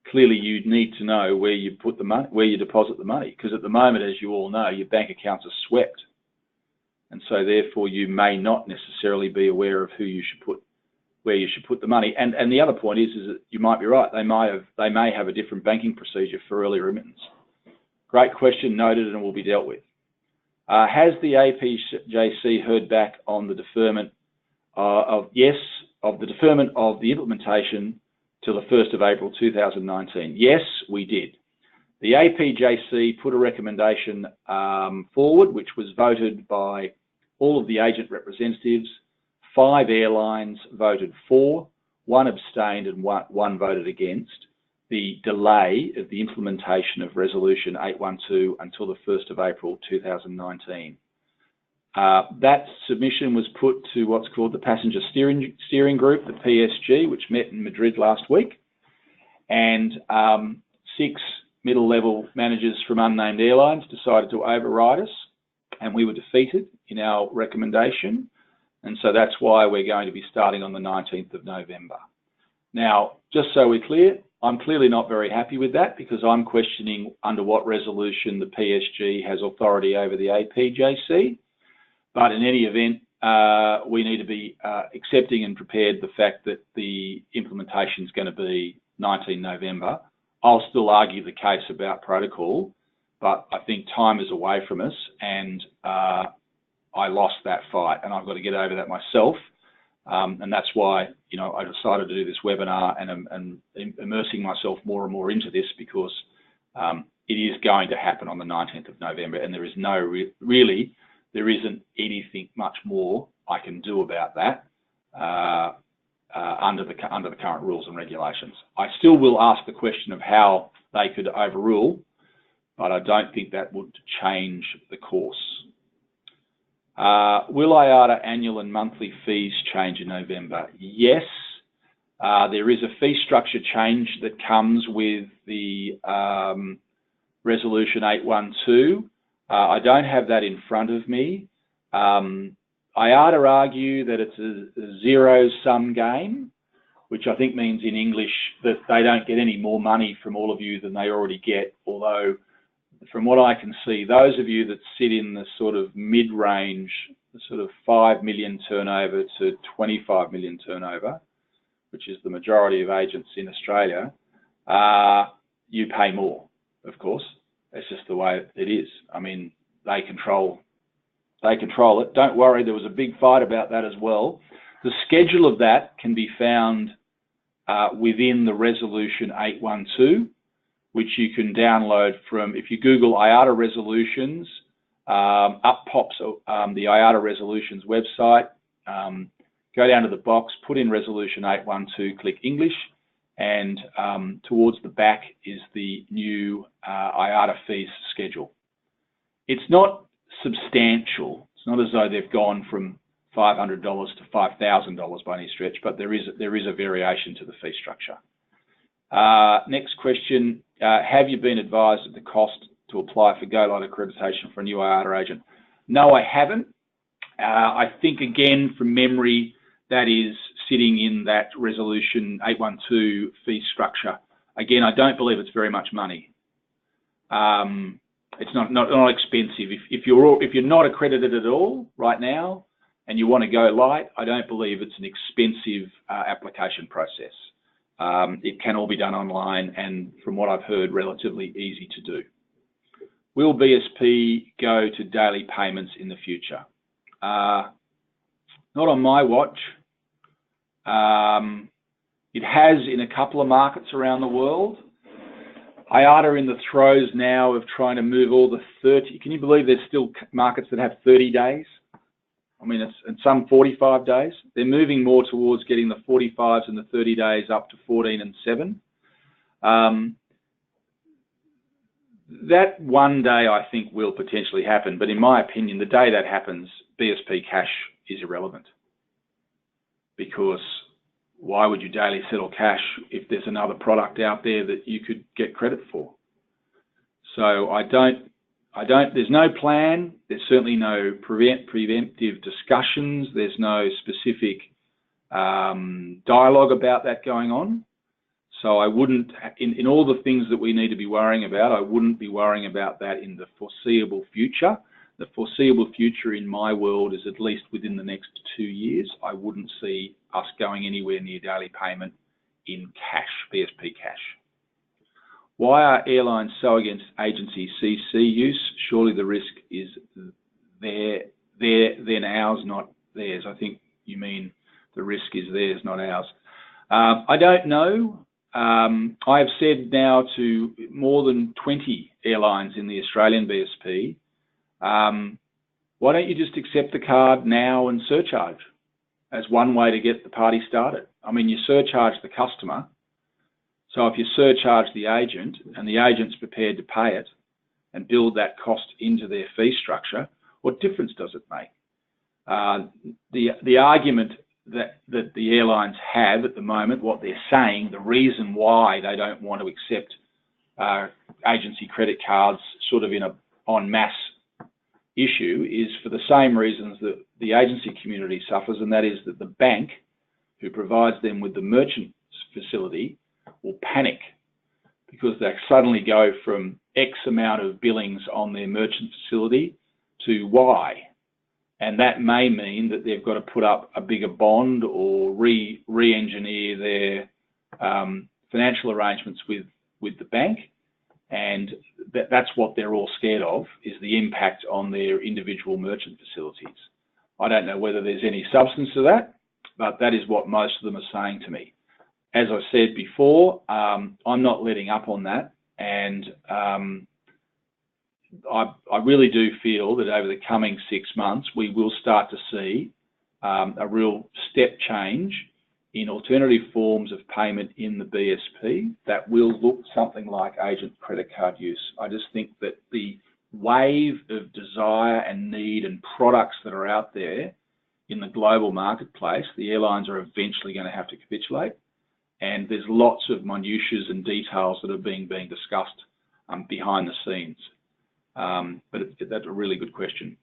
clearly you need to know where you put the money, where you deposit the money, because at the moment, as you all know, your bank accounts are swept, and so therefore you may not necessarily be aware of where you should put the money. And the other point is that you might be right. They may have a different banking procedure for early remittance. Great question, noted, and will be dealt with. Has the APJC heard back on the deferment of the deferment of the implementation till the 1st of April 2019? Yes, we did. The APJC put a recommendation forward, which was voted by all of the agent representatives. 5 airlines voted for, 1 abstained, and one voted against the delay of the implementation of Resolution 812 until the 1st of April 2019. That submission was put to what's called the Passenger Steering Group, the PSG, which met in Madrid last week, and 6 middle-level managers from unnamed airlines decided to override us, and we were defeated in our recommendation, and so that's why we're going to be starting on the 19th of November. Now, just so we're clear, I'm clearly not very happy with that, because I'm questioning under what resolution the PSG has authority over the APJC. But in any event, we need to be accepting and prepared the fact that the implementation is going to be 19 November. I'll still argue the case about protocol, but I think time is away from us, and I lost that fight, and I've got to get over that myself. And that's why, you know, I decided to do this webinar and immersing myself more and more into this, because it is going to happen on the 19th of November, and there is no really there isn't anything much more I can do about that under the current rules and regulations. I still will ask the question of how they could overrule, but I don't think that would change the course. Will IATA annual and monthly fees change in November? Yes. There is a fee structure change that comes with the Resolution 812. I don't have that in front of me. IATA argue that it's a zero-sum game, which I think means in English that they don't get any more money from all of you than they already get, although from what I can see, those of you that sit in the sort of mid-range, the sort of 5 million turnover to 25 million turnover, which is the majority of agents in Australia, you pay more, of course. That's just the way it is. I mean, they control it. Don't worry, there was a big fight about that as well. The schedule of that can be found within the Resolution 812, which you can download from, if you Google IATA resolutions, up pops the IATA resolutions website, go down to the box, put in Resolution 812, click English, and towards the back is the new IATA fees schedule. It's not substantial. It's not as though they've gone from $500 to $5,000 by any stretch, but there is a variation to the fee structure. Next question, have you been advised of the cost to apply for GoLight accreditation for a new IATA agent? No, I haven't. I think, again, from memory, that is sitting in that Resolution 812 fee structure. Again, I don't believe it's very much money. It's not expensive. If you're not accredited at all right now and you want to go light, I don't believe it's an expensive application process. It can all be done online, and from what I've heard, relatively easy to do. Will BSP go to daily payments in the future? Not on my watch. It has in a couple of markets around the world. IATA are in the throes now of trying to move all the 30. Can you believe there's still markets that have 30 days? I mean, it's some 45 days. They're moving more towards getting the 45s and the 30 days up to 14 and 7. That one day I think will potentially happen, but in my opinion, the day that happens, BSP cash is irrelevant. Because why would you daily settle cash if there's another product out there that you could get credit for? So there's no plan. There's certainly no preemptive discussions. There's no specific dialogue about that going on. So I wouldn't, in all the things that we need to be worrying about, I wouldn't be worrying about that in the foreseeable future. The foreseeable future in my world is at least within the next 2 years. I wouldn't see us going anywhere near daily payment in cash, BSP cash. Why are airlines so against agency CC use? Surely the risk is then ours, not theirs. I think you mean the risk is theirs, not ours. I don't know. I have said now to more than 20 airlines in the Australian BSP, why don't you just accept the card now and surcharge as one way to get the party started? I mean, you surcharge the customer. So if you surcharge the agent and the agent's prepared to pay it and build that cost into their fee structure, what difference does it make? The argument that the airlines have at the moment, what they're saying, the reason why they don't want to accept agency credit cards sort of in a en masse issue is for the same reasons that the agency community suffers, and that is that the bank who provides them with the merchant facility will panic because they suddenly go from X amount of billings on their merchant facility to Y. And that may mean that they've got to put up a bigger bond or re-engineer their financial arrangements with the bank. And that's what they're all scared of, is the impact on their individual merchant facilities. I don't know whether there's any substance to that, but that is what most of them are saying to me. As I said before, I'm not letting up on that, and I really do feel that over the coming 6 months, we will start to see a real step change in alternative forms of payment in the BSP that will look something like agent credit card use. I just think that the wave of desire and need and products that are out there in the global marketplace, the airlines are eventually going to have to capitulate. And there's lots of minutiae and details that are being discussed behind the scenes. But that's a really good question.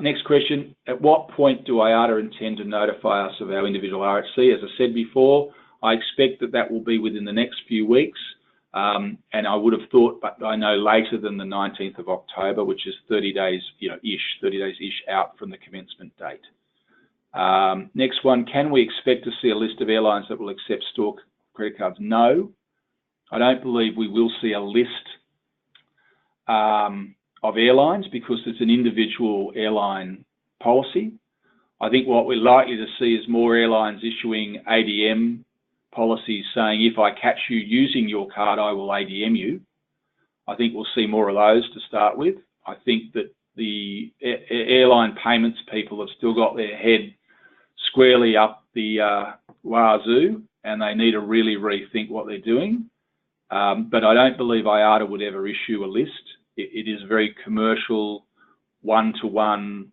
Next question, at what point do IATA intend to notify us of our individual RHC? As I said before, I expect that will be within the next few weeks. And I would have thought, but I know later than the 19th of October, which is 30 days, 30 days-ish out from the commencement date. Next one, can we expect to see a list of airlines that will accept store credit cards? No, I don't believe we will see a list of airlines because it's an individual airline policy. I think what we're likely to see is more airlines issuing ADM policies saying, if I catch you using your card, I will ADM you. I think we'll see more of those to start with. I think that the airline payments people have still got their head squarely up the wazoo, and they need to really rethink what they're doing. But I don't believe IATA would ever issue a list. It is very commercial, one-to-one,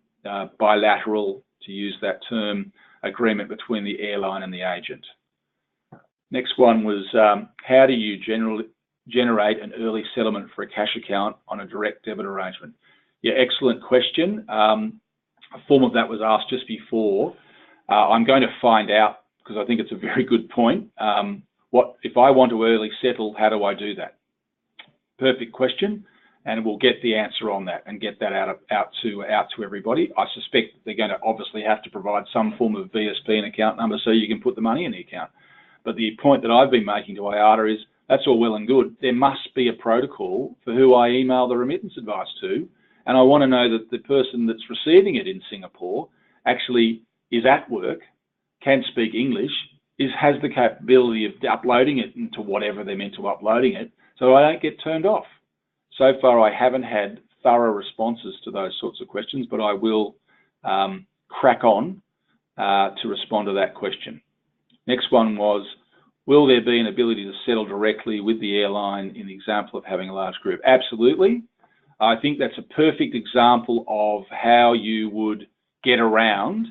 bilateral, to use that term, agreement between the airline and the agent. Next one was, how do you generate an early settlement for a cash account on a direct debit arrangement? Yeah, excellent question. A form of that was asked just before. I'm going to find out, because I think it's a very good point. If I want to early settle, how do I do that? Perfect question, and we'll get the answer on that and get that out to everybody. I suspect they're going to obviously have to provide some form of VSP and account number so you can put the money in the account. But the point that I've been making to IATA is that's all well and good. There must be a protocol for who I email the remittance advice to, and I want to know that the person that's receiving it in Singapore actually is at work, can speak English, has the capability of uploading it into whatever they're meant to uploading it, so I don't get turned off. So far, I haven't had thorough responses to those sorts of questions, but I will crack on to respond to that question. Next one was, will there be an ability to settle directly with the airline in the example of having a large group? Absolutely. I think that's a perfect example of how you would get around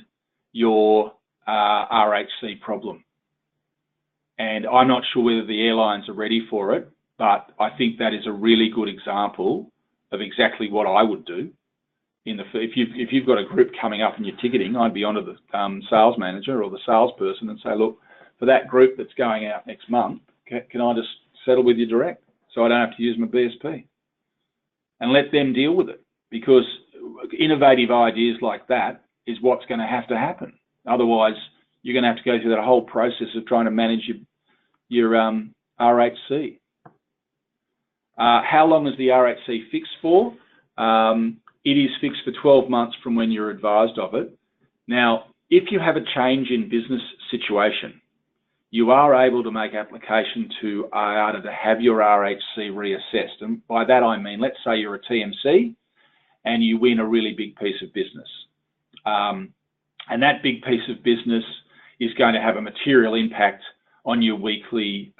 your RHC problem. And I'm not sure whether the airlines are ready for it, but I think that is a really good example of exactly what I would do. If you've got a group coming up in your ticketing, I'd be onto the sales manager or the salesperson and say, look, for that group that's going out next month, can I just settle with you direct so I don't have to use my BSP? And let them deal with it, because innovative ideas like that is what's going to have to happen. Otherwise, you're going to have to go through that whole process of trying to manage your RHC. How long is the RHC fixed for? It is fixed for 12 months from when you're advised of it. Now, if you have a change in business situation, you are able to make application to IATA to have your RHC reassessed. And by that I mean, let's say you're a TMC and you win a really big piece of business. And that big piece of business is going to have a material impact on your weekly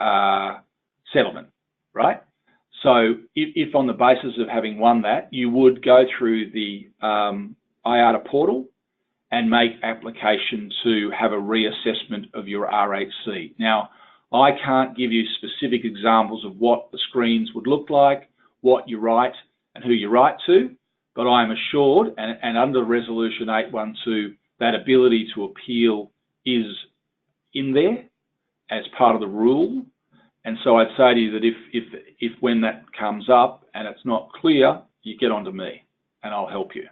settlement, right? So if on the basis of having won that, you would go through the IATA portal and make application to have a reassessment of your RHC. Now, I can't give you specific examples of what the screens would look like, what you write and who you write to, but I'm assured, and under Resolution 812, that ability to appeal is in there as part of the rule. And so I'd say to you that if when that comes up and it's not clear, you get onto me and I'll help you.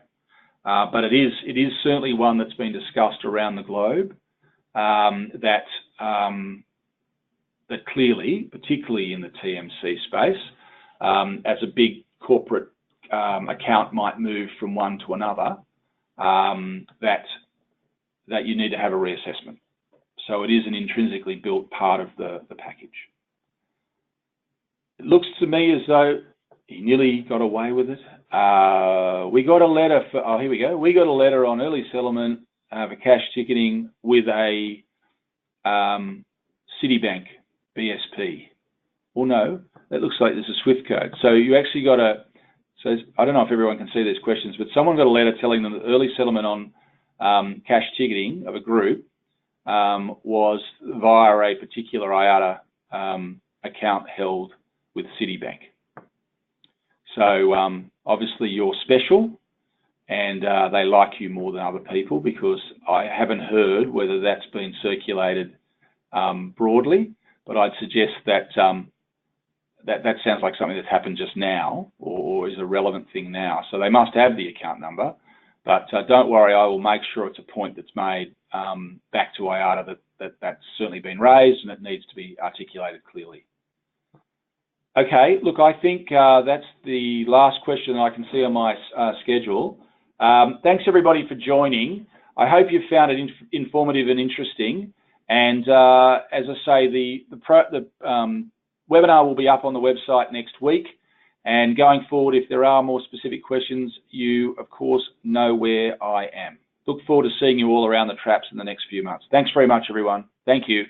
but it is certainly one that's been discussed around the globe, that clearly, particularly in the TMC space, as a big corporate account might move from one to another, that you need to have a reassessment. So it is an intrinsically built part of the package. It looks to me as though he nearly got away with it. We got a letter for, oh, here we go. We got a letter on early settlement for cash ticketing with a Citibank BSP. Well, no, that looks like there's a SWIFT code. So you actually got so I don't know if everyone can see these questions, but someone got a letter telling them that early settlement on cash ticketing of a group was via a particular IATA account held with Citibank. So obviously you're special, and they like you more than other people, because I haven't heard whether that's been circulated broadly, but I'd suggest that that sounds like something that's happened just now, or is a relevant thing now. So they must have the account number, but don't worry, I will make sure it's a point that's made back to IATA that's certainly been raised, and it needs to be articulated clearly. Okay, look, I think that's the last question I can see on my schedule. Thanks everybody for joining. I hope you found it informative and interesting. And as I say, the webinar will be up on the website next week. And going forward, if there are more specific questions, you of course know where I am. Look forward to seeing you all around the traps in the next few months. Thanks very much, everyone. Thank you.